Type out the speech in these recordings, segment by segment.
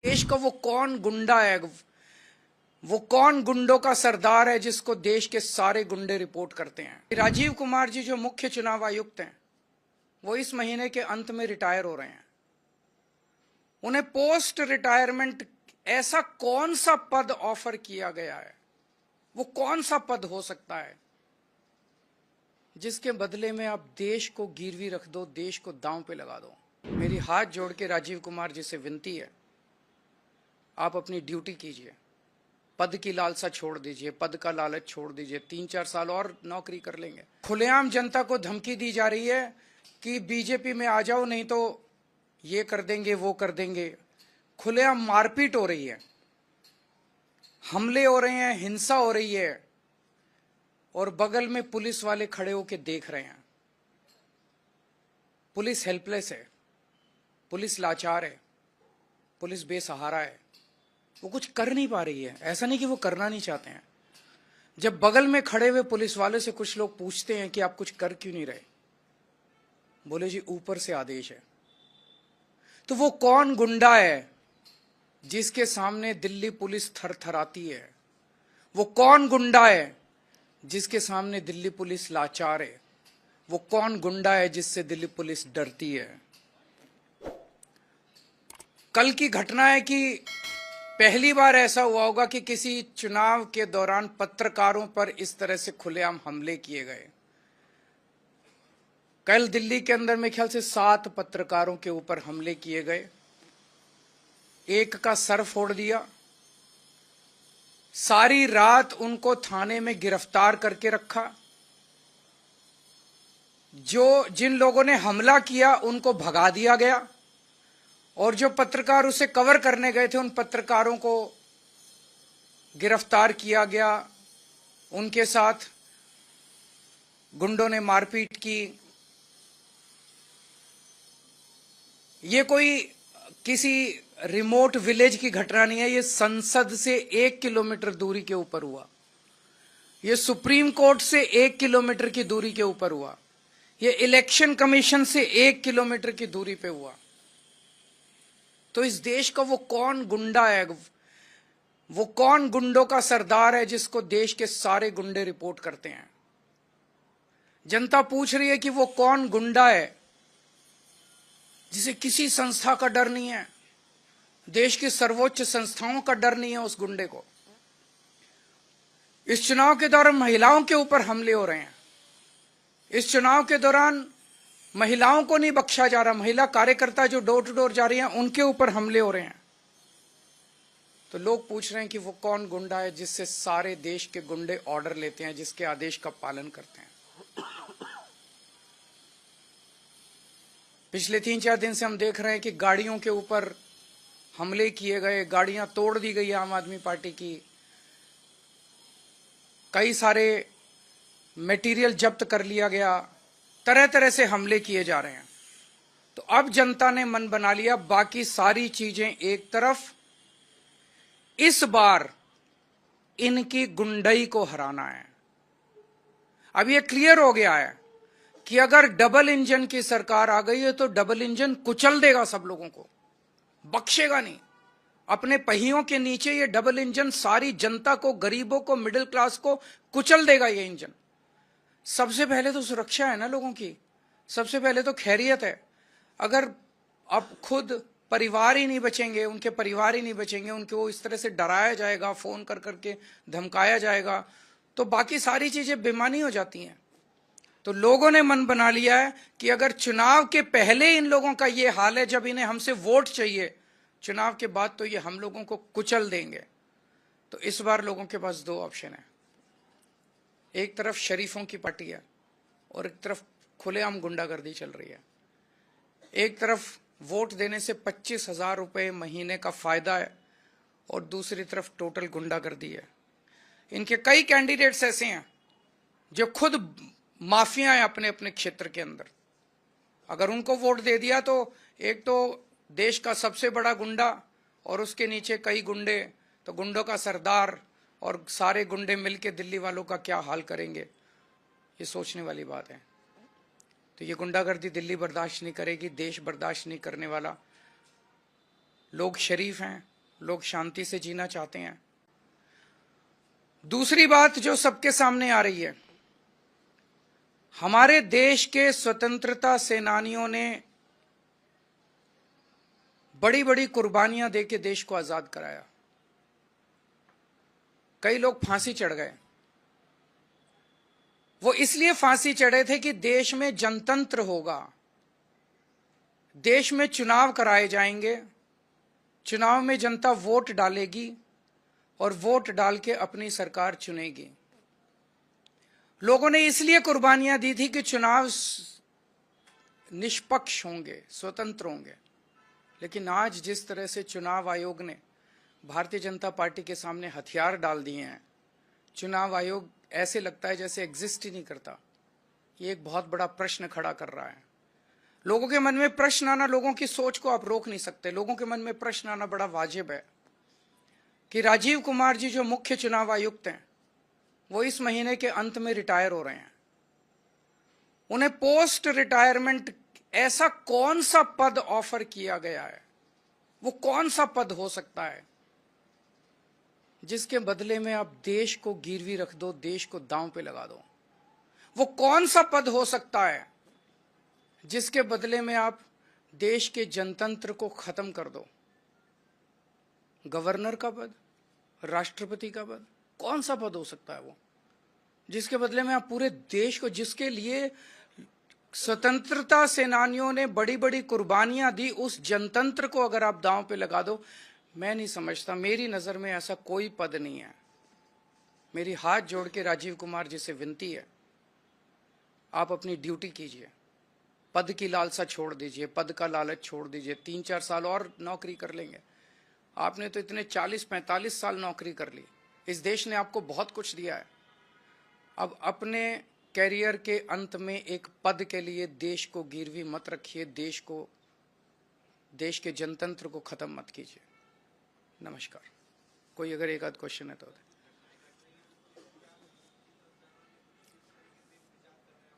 देश का वो कौन गुंडा है, वो कौन गुंडों का सरदार है जिसको देश के सारे गुंडे रिपोर्ट करते हैं। राजीव कुमार जी जो मुख्य चुनाव आयुक्त हैं, वो इस महीने के अंत में रिटायर हो रहे हैं। उन्हें पोस्ट रिटायरमेंट ऐसा कौन सा पद ऑफर किया गया है, वो कौन सा पद हो सकता है जिसके बदले में आप देश को गिरवी रख दो, देश को दांव पे लगा दो। मेरी हाथ जोड़ के राजीव कुमार जी से विनती है, आप अपनी ड्यूटी कीजिए, पद की लालसा छोड़ दीजिए, पद का लालच छोड़ दीजिए। 3-4 साल और नौकरी कर लेंगे। खुलेआम जनता को धमकी दी जा रही है कि बीजेपी में आ जाओ, नहीं तो ये कर देंगे, वो कर देंगे। खुलेआम मारपीट हो रही है, हमले हो रहे हैं, हिंसा हो रही है, और बगल में पुलिस वाले खड़े होकर देख रहे हैं। पुलिस हेल्पलेस है, पुलिस लाचार है, पुलिस बेसहारा है, वो कुछ कर नहीं पा रही है। ऐसा नहीं कि वो करना नहीं चाहते हैं। जब बगल में खड़े हुए पुलिस वाले से कुछ लोग पूछते हैं कि आप कुछ कर क्यों नहीं रहे, बोले जी ऊपर से आदेश है। तो वो कौन गुंडा है जिसके सामने दिल्ली पुलिस थरथराती है? वो कौन गुंडा है जिसके सामने दिल्ली पुलिस लाचार है? वो कौन गुंडा है जिससे दिल्ली पुलिस डरती है? कल की घटना है कि पहली बार ऐसा हुआ होगा कि किसी चुनाव के दौरान पत्रकारों पर इस तरह से खुलेआम हमले किए गए। कल दिल्ली के अंदर मेरे ख्याल से 7 पत्रकारों के ऊपर हमले किए गए। एक का सर फोड़ दिया, सारी रात उनको थाने में गिरफ्तार करके रखा। जिन लोगों ने हमला किया उनको भगा दिया गया, और जो पत्रकार उसे कवर करने गए थे उन पत्रकारों को गिरफ्तार किया गया। उनके साथ गुंडों ने मारपीट की। ये कोई किसी रिमोट विलेज की घटना नहीं है, ये संसद से 1 किलोमीटर दूरी के ऊपर हुआ, ये सुप्रीम कोर्ट से 1 किलोमीटर की दूरी के ऊपर हुआ, ये इलेक्शन कमीशन से 1 किलोमीटर की दूरी पे हुआ। तो इस देश का वो कौन गुंडा है, वो कौन गुंडों का सरदार है जिसको देश के सारे गुंडे रिपोर्ट करते हैं? जनता पूछ रही है कि वो कौन गुंडा है जिसे किसी संस्था का डर नहीं है, देश की सर्वोच्च संस्थाओं का डर नहीं है उस गुंडे को। इस चुनाव के दौरान महिलाओं के ऊपर हमले हो रहे हैं। इस चुनाव के दौरान महिलाओं को नहीं बख्शा जा रहा। महिला कार्यकर्ता जो डोर टू डोर जा रही हैं उनके ऊपर हमले हो रहे हैं। तो लोग पूछ रहे हैं कि वो कौन गुंडा है जिससे सारे देश के गुंडे ऑर्डर लेते हैं, जिसके आदेश का पालन करते हैं। पिछले 3-4 दिन से हम देख रहे हैं कि गाड़ियों के ऊपर हमले किए गए, गाड़ियां तोड़ दी गई आम आदमी पार्टी की, कई सारे मटेरियल जब्त कर लिया गया, तरह तरह से हमले किए जा रहे हैं। तो अब जनता ने मन बना लिया, बाकी सारी चीजें एक तरफ, इस बार इनकी गुंडई को हराना है। अब यह क्लियर हो गया है कि अगर डबल इंजन की सरकार आ गई है तो डबल इंजन कुचल देगा सब लोगों को, बख्शेगा नहीं। अपने पहियों के नीचे ये डबल इंजन सारी जनता को, गरीबों को, मिडिल क्लास को कुचल देगा। ये इंजन सबसे पहले तो सुरक्षा है ना लोगों की, सबसे पहले तो खैरियत है। अगर अब खुद परिवार ही नहीं बचेंगे, उनके परिवार ही नहीं बचेंगे, उनको इस तरह से डराया जाएगा, फोन कर करके धमकाया जाएगा, तो बाकी सारी चीजें बेमानी हो जाती हैं। तो लोगों ने मन बना लिया है कि अगर चुनाव के पहले इन लोगों का ये हाल है, जब इन्हें हमसे वोट चाहिए, चुनाव के बाद तो ये हम लोगों को कुचल देंगे। तो इस बार लोगों के पास 2 ऑप्शन है। एक तरफ शरीफों की पार्टी है और एक तरफ खुलेआम गुंडागर्दी चल रही है। एक तरफ वोट देने से 25,000 रुपये महीने का फायदा है और दूसरी तरफ टोटल गुंडागर्दी है। इनके कई कैंडिडेट्स ऐसे हैं जो खुद माफिया हैं अपने अपने क्षेत्र के अंदर। अगर उनको वोट दे दिया तो एक तो देश का सबसे बड़ा गुंडा और उसके नीचे कई गुंडे, तो गुंडों का सरदार और सारे गुंडे मिलके दिल्ली वालों का क्या हाल करेंगे, ये सोचने वाली बात है। तो ये गुंडागर्दी दिल्ली बर्दाश्त नहीं करेगी, देश बर्दाश्त नहीं करने वाला। लोग शरीफ हैं, लोग शांति से जीना चाहते हैं। दूसरी बात जो सबके सामने आ रही है, हमारे देश के स्वतंत्रता सेनानियों ने बड़ी बड़ी कुर्बानियां देके देश को आजाद कराया। कई लोग फांसी चढ़ गए। वो इसलिए फांसी चढ़े थे कि देश में जनतंत्र होगा, देश में चुनाव कराए जाएंगे, चुनाव में जनता वोट डालेगी और वोट डाल के अपनी सरकार चुनेगी। लोगों ने इसलिए कुर्बानियां दी थी कि चुनाव निष्पक्ष होंगे, स्वतंत्र होंगे। लेकिन आज जिस तरह से चुनाव आयोग ने भारतीय जनता पार्टी के सामने हथियार डाल दिए हैं, चुनाव आयोग ऐसे लगता है जैसे एग्जिस्ट ही नहीं करता। ये एक बहुत बड़ा प्रश्न खड़ा कर रहा है। लोगों के मन में प्रश्न आना, लोगों की सोच को आप रोक नहीं सकते। लोगों के मन में प्रश्न आना बड़ा वाजिब है कि राजीव कुमार जी जो मुख्य चुनाव आयुक्त हैं, वो इस महीने के अंत में रिटायर हो रहे हैं। उन्हें पोस्ट रिटायरमेंट ऐसा कौन सा पद ऑफर किया गया है, वो कौन सा पद हो सकता है जिसके बदले में आप देश को गिरवी रख दो, देश को दांव पे लगा दो? वो कौन सा पद हो सकता है जिसके बदले में आप देश के जनतंत्र को खत्म कर दो? गवर्नर का पद, राष्ट्रपति का पद, कौन सा पद हो सकता है वो जिसके बदले में आप पूरे देश को, जिसके लिए स्वतंत्रता सेनानियों ने बड़ी बड़ी कुर्बानियां दी, उस जनतंत्र को अगर आप दांव पे लगा दो? मैं नहीं समझता, मेरी नजर में ऐसा कोई पद नहीं है। मेरी हाथ जोड़ के राजीव कुमार जी से विनती है, आप अपनी ड्यूटी कीजिए, पद की लालसा छोड़ दीजिए, पद का लालच छोड़ दीजिए। 3-4 साल और नौकरी कर लेंगे। आपने तो इतने 40-45 साल नौकरी कर ली, इस देश ने आपको बहुत कुछ दिया है। अब अपने कैरियर के अंत में एक पद के लिए देश को गिरवी मत रखिए, देश के जनतंत्र को खत्म मत कीजिए। नमस्कार। कोई अगर एक आध क्वेश्चन है तो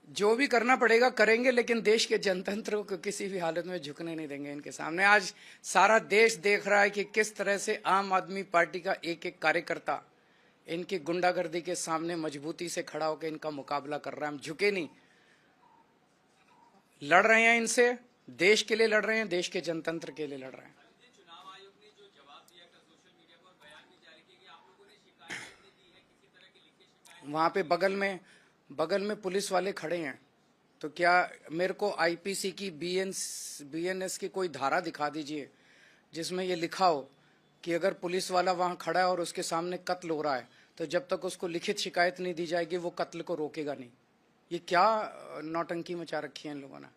जो भी करना पड़ेगा करेंगे, लेकिन देश के जनतंत्र को किसी भी हालत में झुकने नहीं देंगे इनके सामने। आज सारा देश देख रहा है कि किस तरह से आम आदमी पार्टी का एक एक कार्यकर्ता इनकी गुंडागर्दी के सामने मजबूती से खड़ा होकर इनका मुकाबला कर रहा है। हम झुके नहीं, लड़ रहे हैं इनसे, देश के लिए लड़ रहे हैं, देश के जनतंत्र के लिए लड़ रहे हैं। चुनाव आयोग ने जो जवाब दिया था सोशल मीडिया पर, बयान भी जारी किया कि आप लोगों ने शिकायत दी है, किसी तरह की लिखित शिकायत? वहां पे बगल में पुलिस वाले खड़े हैं, तो क्या मेरे को आईपीसी की बीएनएस की कोई धारा दिखा दीजिए जिसमें ये लिखा हो कि अगर पुलिस वाला वहां खड़ा है और उसके सामने कत्ल हो रहा है तो जब तक उसको लिखित शिकायत नहीं दी जाएगी वो कत्ल को रोकेगा नहीं। ये क्या नौटंकी मचा रखी है इन लोगों ने?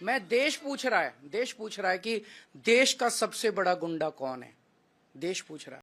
मैं देश पूछ रहा है कि देश का सबसे बड़ा गुंडा कौन है, देश पूछ रहा है।